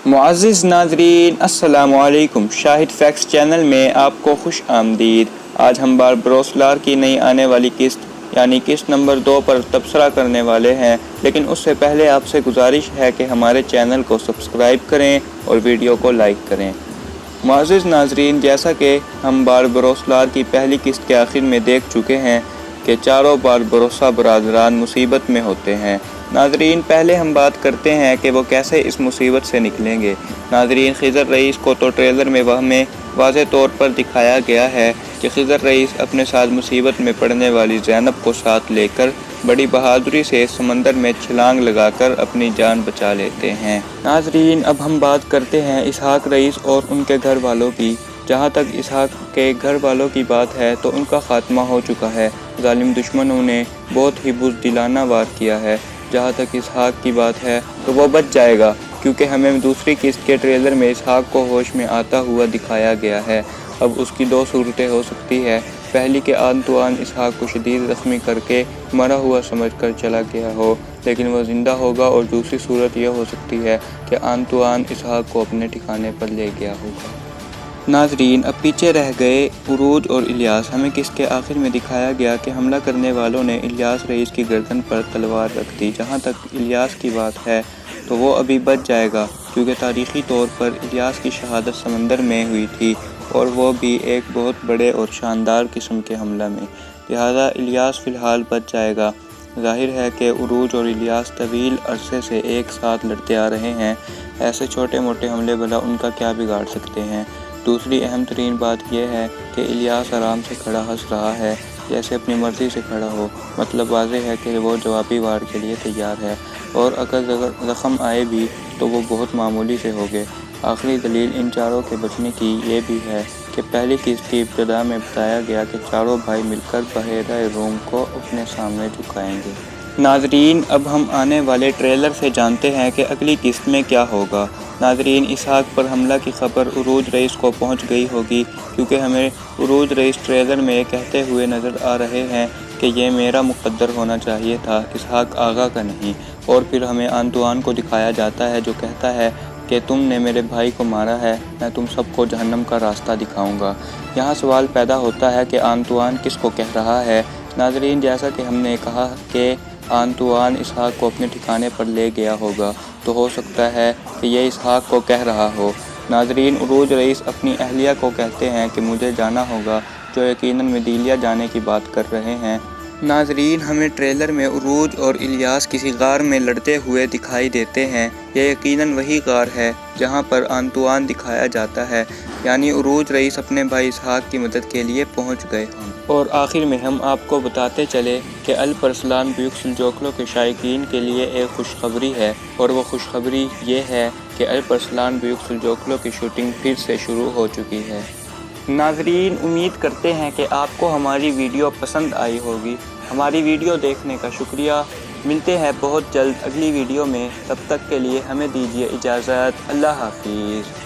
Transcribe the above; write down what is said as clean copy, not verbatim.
मुअज़्ज़िज़ नाज़रीन अस्सलामु अलैकुम। शाहिद फैक्ट्स चैनल में आपको खुश आमदीद। आज हम बारबरोस लार की नई आने वाली किस्त यानी किस्त नंबर 2 पर तबसरा करने वाले हैं, लेकिन उससे पहले आपसे गुजारिश है कि हमारे चैनल को सब्सक्राइब करें और वीडियो को लाइक करें। मुअज़्ज़िज़ नाज़रीन, जैसा कि हम बारबरोस लार की पहली किस्त के आखिर में देख चुके हैं कि चारों बारबरोसा बरादरान मुसीबत में होते हैं। नाज़रीन, पहले हम बात करते हैं कि वो कैसे इस मुसीबत से निकलेंगे। नाज़रीन, खिज़र रईस को तो ट्रेलर में हमें वाज़े तौर पर दिखाया गया है कि खिज़र रईस अपने साथ मुसीबत में पड़ने वाली ज़ैनब को साथ लेकर बड़ी बहादुरी से समंदर में छलांग लगाकर अपनी जान बचा लेते हैं। नाज़रीन, अब हम बात करते हैं इसहाक रईस और उनके घर वालों की। जहाँ तक इसहाक के घर वालों की बात है तो उनका ख़ात्मा हो चुका है। ज़ालिम दुश्मनों ने बहुत ही बुज़दिलाना वार किया है। जहाँ तक इसहाक की बात है तो वो बच जाएगा, क्योंकि हमें दूसरी किस्त के ट्रेलर में इसहाक को होश में आता हुआ दिखाया गया है। अब उसकी दो सूरतें हो सकती है। पहली कि आंतुआन इसहाक को शदीद ज़ख्मी करके मरा हुआ समझकर चला गया हो, लेकिन वह ज़िंदा होगा, और दूसरी सूरत यह हो सकती है कि आंतुआन इसहाक को अपने ठिकाने पर ले गया होगा। नाज़रीन, अब पीछे रह गए उरूज और इलियास। हमें किसके आखिर में दिखाया गया कि हमला करने वालों ने इलियास रईस की गर्दन पर तलवार रख दी। जहाँ तक इलियास की बात है तो वो अभी बच जाएगा, क्योंकि तारीख़ी तौर पर इलियास की शहादत समंदर में हुई थी, और वो भी एक बहुत बड़े और शानदार किस्म के हमला में। लिहाजा इलियास फ़िलहाल बच जाएगा। ज़ाहिर है कि उरूज और इलियास तवील अरसे से एक साथ लड़ते आ रहे हैं। ऐसे छोटे मोटे हमले भला उनका क्या बिगाड़ सकते हैं। दूसरी अहम तरीन बात यह है कि इलियास आराम से खड़ा हंस रहा है, जैसे अपनी मर्ज़ी से खड़ा हो। मतलब वाज़ेह है कि वो जवाबी वार के लिए तैयार है, और अगर ज़ख़म आए भी तो वो बहुत मामूली से होंगे। आखिरी दलील इन चारों के बचने की ये भी है कि पहली किस्त की इब्तिदा में बताया गया कि चारों भाई मिलकर बहेरा रूम को अपने सामने झुकाएंगे। नाज़रीन, अब हम आने वाले ट्रेलर से जानते हैं कि अगली किस्त में क्या होगा। नाज़रीन, इसहाक पर हमला की खबर उरूज रईस को पहुंच गई होगी, क्योंकि हमें उरूज रईस ट्रेलर में कहते हुए नज़र आ रहे हैं कि ये मेरा मुक़द्दर होना चाहिए था, इसहाक आगा का नहीं। और फिर हमें आंतुआन को दिखाया जाता है जो कहता है कि तुमने मेरे भाई को मारा है, मैं तुम सबको जहन्नम का रास्ता दिखाऊँगा। यहाँ सवाल पैदा होता है कि आंतुआन किसको कह रहा है। नाज़रीन, जैसा कि हमने कहा कि आंतुआन इसहाक को अपने ठिकाने पर ले गया होगा, तो हो सकता है कि ये इसहाक को कह रहा हो। नाज़रीन, उरूज रईस अपनी अहलिया को कहते हैं कि मुझे जाना होगा, जो यकीनन मदीलिया जाने की बात कर रहे हैं। नाज़रीन, हमें ट्रेलर में उरूज और इलियास किसी गार में लड़ते हुए दिखाई देते हैं। यह यकीनन वही गार है जहां पर आंतुआन दिखाया जाता है, यानी उरूज रईस अपने भाई इसहाक की मदद के लिए पहुंच गए हम। और आखिर में हम आपको बताते चले कि अल-परसलान ब्यूक्स जोखलो के शायकीन के लिए एक खुशखबरी है, और वो खुशखबरी ये है कि अल-परसलान ब्यूक्स जोखलो की शूटिंग फिर से शुरू हो चुकी है। नाज़रीन, उम्मीद करते हैं कि आपको हमारी वीडियो पसंद आई होगी। हमारी वीडियो देखने का शुक्रिया। मिलते हैं बहुत जल्द अगली वीडियो में। तब तक के लिए हमें दीजिए इजाज़त। अल्लाह हाफ़िज़।